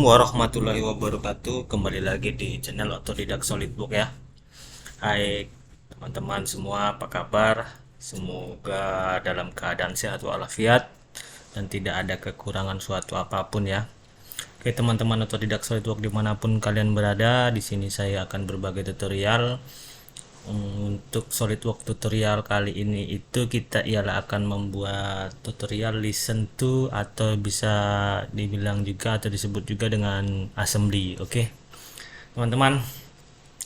warahmatullahi wabarakatuh. Kembali lagi di channel Otodidak Solidbook ya. Hai teman-teman semua, apa kabar? Semoga dalam keadaan sehat walafiat dan tidak ada kekurangan suatu apapun ya. Oke teman-teman Otodidak Solidbook dimanapun kalian berada, di sini saya akan berbagi tutorial. Untuk SolidWorks tutorial kali ini itu kita ialah akan membuat tutorial listen to atau bisa dibilang juga atau disebut juga dengan assembly. Oke teman-teman,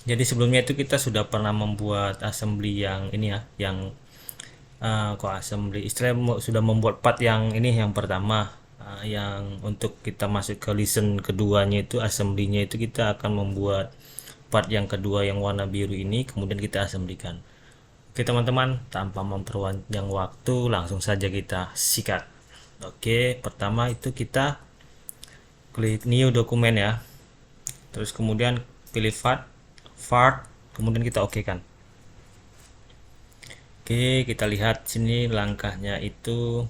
jadi sebelumnya itu kita sudah pernah membuat assembly yang ini ya, yang kok assembly istilahnya sudah membuat part yang ini yang pertama, yang untuk kita masuk ke listen keduanya itu assembly-nya itu kita akan membuat part yang kedua yang warna biru ini, kemudian kita assemblykan. Oke teman-teman, tanpa memperpanjang waktu langsung saja kita sikat. Oke, pertama itu kita klik new dokumen ya, terus kemudian pilih fart, kemudian kita oke kan. Oke, kita lihat sini langkahnya itu.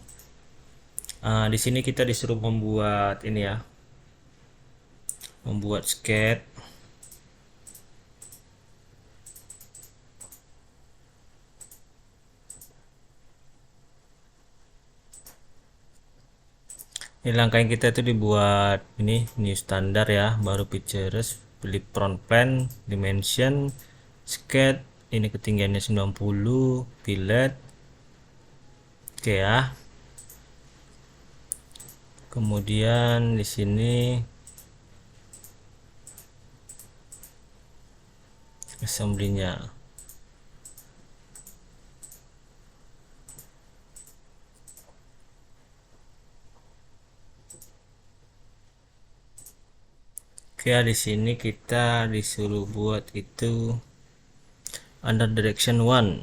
Di sini kita disuruh membuat ini ya, membuat sketch. Ini langkah yang kita itu dibuat ini new standar ya, baru pictures, pilih front plan, dimension, sketch, ini ketinggiannya 90, fillet. Oke ya. Kemudian di sini assembly-nya. Oke ya, di sini kita disuruh buat itu under direction 1.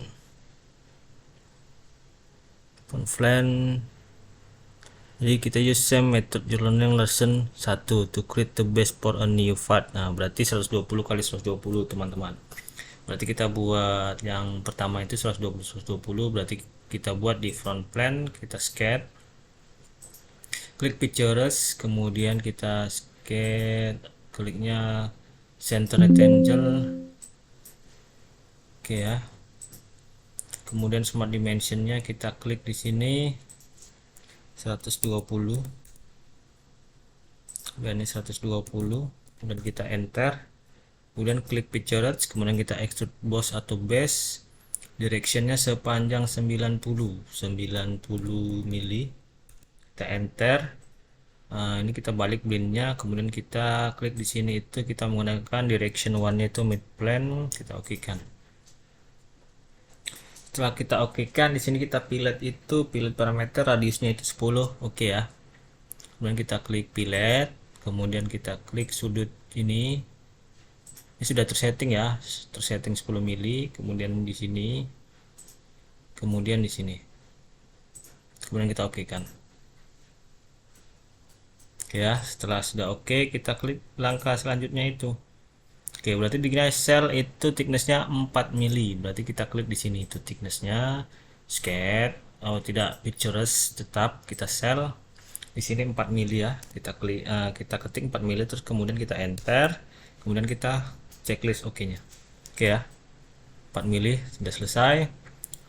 Plan. Jadi kita use same method learning lesson 1 to create the base for a new part. Nah, berarti 120 kali 120 teman-teman. Berarti kita buat yang pertama itu 120 berarti kita buat di front plan, kita sketch. Klik pictures, kemudian kita sketch, kliknya center rectangle. Oke ya. Kemudian smart dimensionnya kita klik di sini 120. Dan ini 120, kemudian kita enter. Kemudian klik pictures, kemudian kita extrude boss atau base. Directionnya sepanjang 90 mili. Kita enter. Ini kita balik blendnya, kemudian kita klik di sini itu kita menggunakan direction 1 nya itu mid plane, kita oke kan. Setelah kita oke kan, di sini kita pilot itu pilot parameter radiusnya itu 10, oke ya. Kemudian kita klik pilot, kemudian kita klik sudut ini sudah tersetting ya, tersetting 10 mili, kemudian di sini, kemudian di sini, kemudian kita oke kan. Oke ya, setelah sudah oke, kita klik langkah selanjutnya itu. Oke, berarti di sel itu thicknessnya 4 mili, berarti kita klik di sini itu thicknessnya, sketch, oh tidak pictures, tetap kita sel di sini 4 mili ya, kita klik, kita ketik 4 mili, terus kemudian kita enter, kemudian kita checklist oke-nya. Oke ya, 4 mili sudah selesai.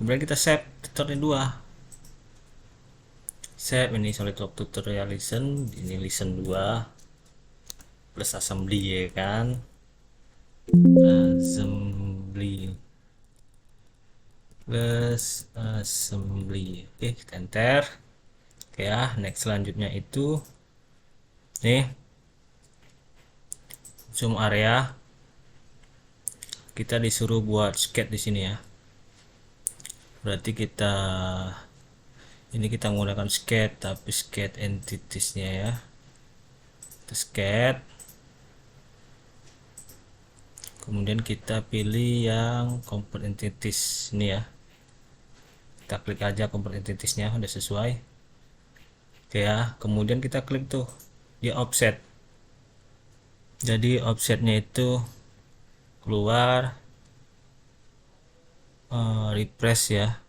Kemudian kita save tutorial 2. Save ini SolidWorks tutorial listen, ini listen 2 plus assembly ya kan. Assembly plus assembly. Oke, kita enter. Oke ya, next selanjutnya itu nih zoom area. Kita disuruh buat sketch di sini ya. Berarti kita ini kita menggunakan sketch, tapi sketch entitiesnya ya. Kita sketch. Kemudian kita pilih yang component entities ini ya. Kita klik aja component entitiesnya, udah sesuai. Oke ya, kemudian kita klik tuh di offset. Jadi offsetnya itu keluar, refresh ya,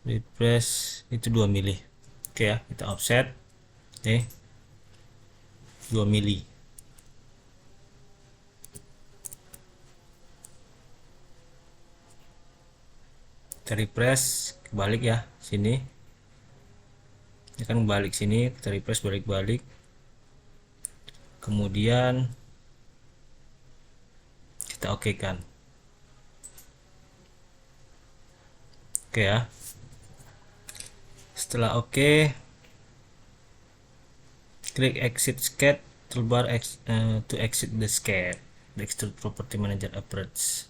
refresh itu 2 mili. Oke ya, kita offset. Oke, 2 mili. Kita refresh, kebalik ya sini. Ini kan balik sini, kita refresh balik-balik. Kemudian kita oke kan. Oke ya. Setelah oke, klik exit sketch toolbar to exit the sketch. The extrude property manager approach.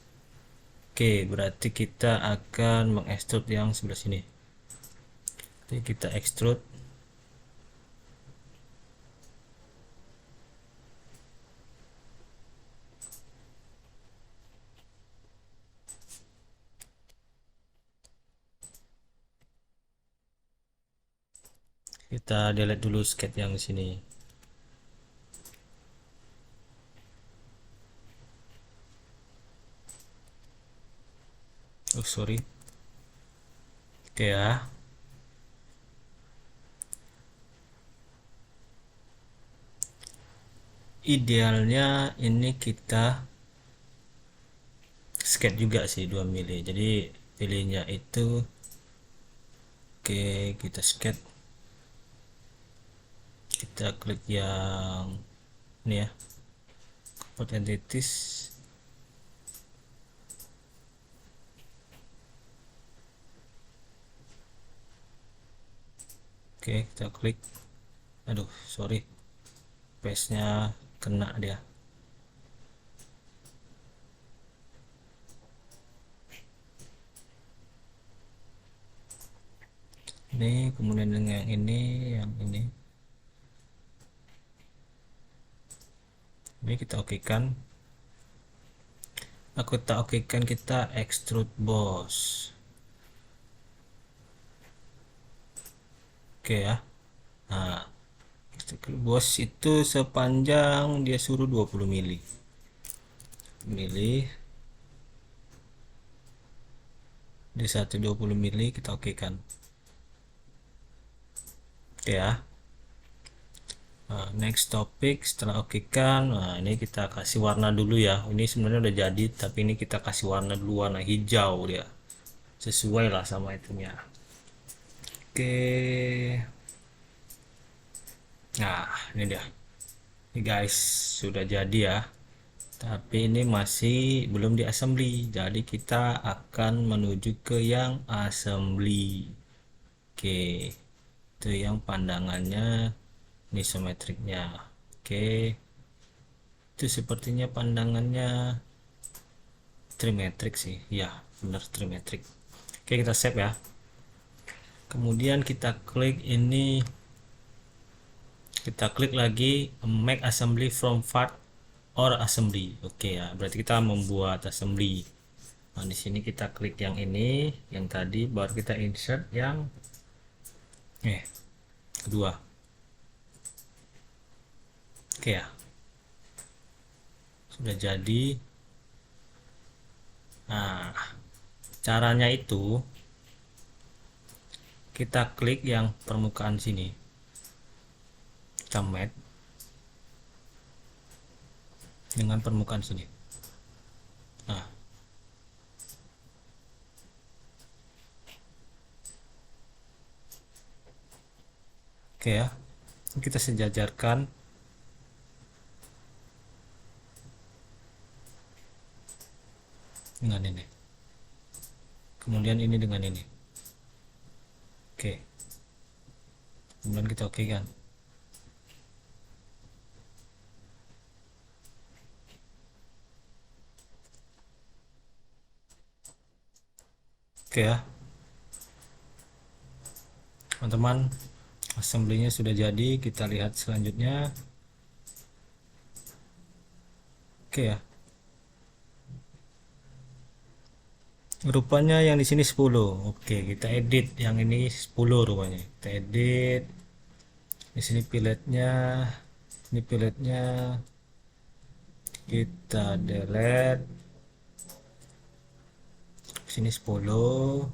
Oke, berarti kita akan mengextrude yang sebelah sini. Jadi kita extrude. Kita delete dulu sketch yang di sini. Oh sorry. Oke ya. Idealnya ini kita sketch juga sih 2 mili. Jadi pilihnya itu oke, kita sketch. Kita klik yang ini ya, Code Entities. Oke, kita klik. Aduh sorry, paste nya kena dia. Ini kemudian dengan yang ini kita oke kan. Aku tak oke kan, kita extrude boss. Oke ya. Nah, bos itu sepanjang dia suruh 20 mili. Di 120 mili kita oke kan. Oke ya. Nah, next topic setelah oke kan. Nah, ini kita kasih warna dulu ya. Ini sebenarnya udah jadi, tapi ini kita kasih warna dulu, warna hijau dia. Sesuai lah sama itunya. Oke. Nah, ini dia. Ini guys, sudah jadi ya. Tapi ini masih belum di assembly. Jadi kita akan menuju ke yang assembly. Oke. Itu yang pandangannya ini isometriknya. Oke. Itu sepertinya pandangannya trimetrik sih. Ya, benar trimetrik. Oke, kita save ya. Kemudian kita klik ini. Kita klik lagi make assembly from part or assembly. Oke ya, berarti kita membuat assembly. Nah, di sini kita klik yang ini, yang tadi, baru kita insert yang kedua. Oke ya. Sudah jadi. Nah, caranya itu kita klik yang permukaan sini. Kita match dengan permukaan sini. Nah, oke ya, kita sejajarkan dengan ini, kemudian ini dengan ini. Oke, kemudian kita oke kan. Oke ya teman-teman, assembly-nya sudah jadi. Kita lihat selanjutnya. Oke ya, rupanya yang di sini 10. Oke, kita edit yang ini 10 rupanya. Kita edit. Di sini pilotnya, ini pilotnya kita delete. Sini 10.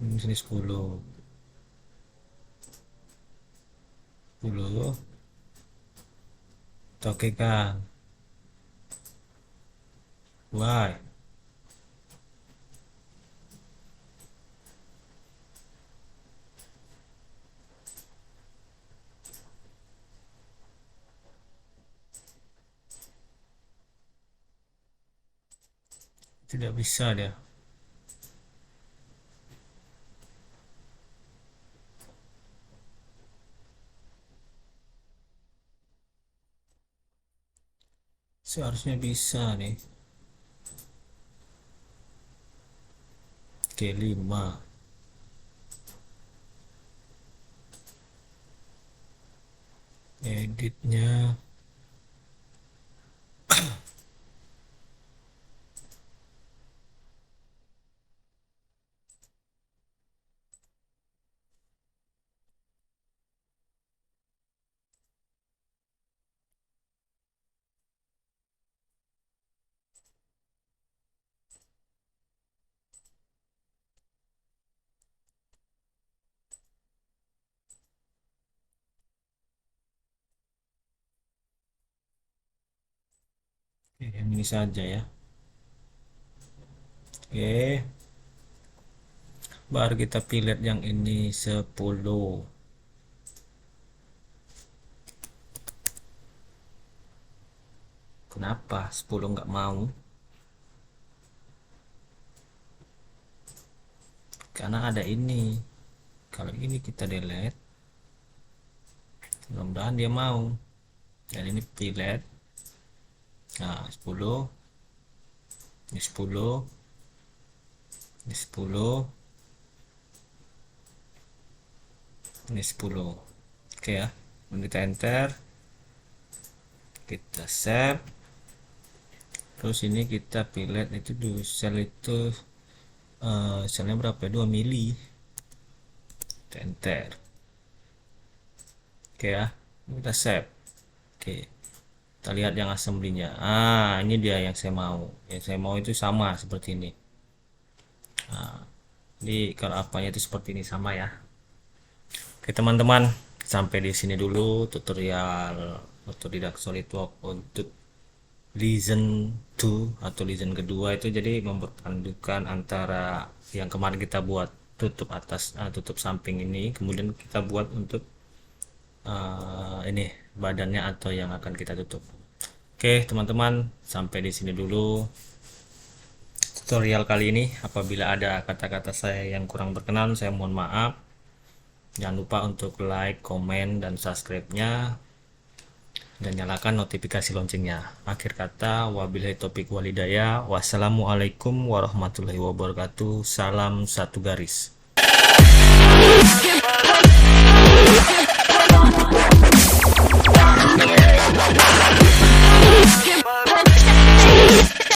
Ini sini 10. 10. Oke kan. Why? Tidak bisa dia. Seharusnya bisa nih. Oke, 5. Editnya. Oke, yang ini saja ya. Oke. Baru kita pilih yang ini 10. Kenapa 10 nggak mau? Karena ada ini. Kalau ini kita delete, mudah-mudahan dia mau. Dan ini pilih. Nah, 10. Ini 10. Ini 10. Ini 10. Oke ya. Kita enter. Kita save. Terus ini kita pilih itu di sel itu, selnya berapa? 2 mili. Kita enter. Oke ya. Kita save. Oke. Kita lihat yang assembly-nya. Ini dia yang saya mau. Yang saya mau itu sama seperti ini. Jadi kalau apanya itu seperti ini sama ya. Oke teman-teman, sampai di sini dulu tutorial otodidak SolidWorks untuk Legion 2 atau Legion kedua itu. Jadi memperpadukan antara yang kemarin kita buat tutup atas, tutup samping ini, kemudian kita buat untuk ini badannya atau yang akan kita tutup. Oke teman-teman, sampai di sini dulu tutorial kali ini. Apabila ada kata-kata saya yang kurang berkenan, saya mohon maaf. Jangan lupa untuk like, komen, dan subscribe-nya, dan nyalakan notifikasi loncengnya. Akhir kata, wabillahi taufiq walhidayah. Wassalamualaikum warahmatullahi wabarakatuh. Salam satu garis.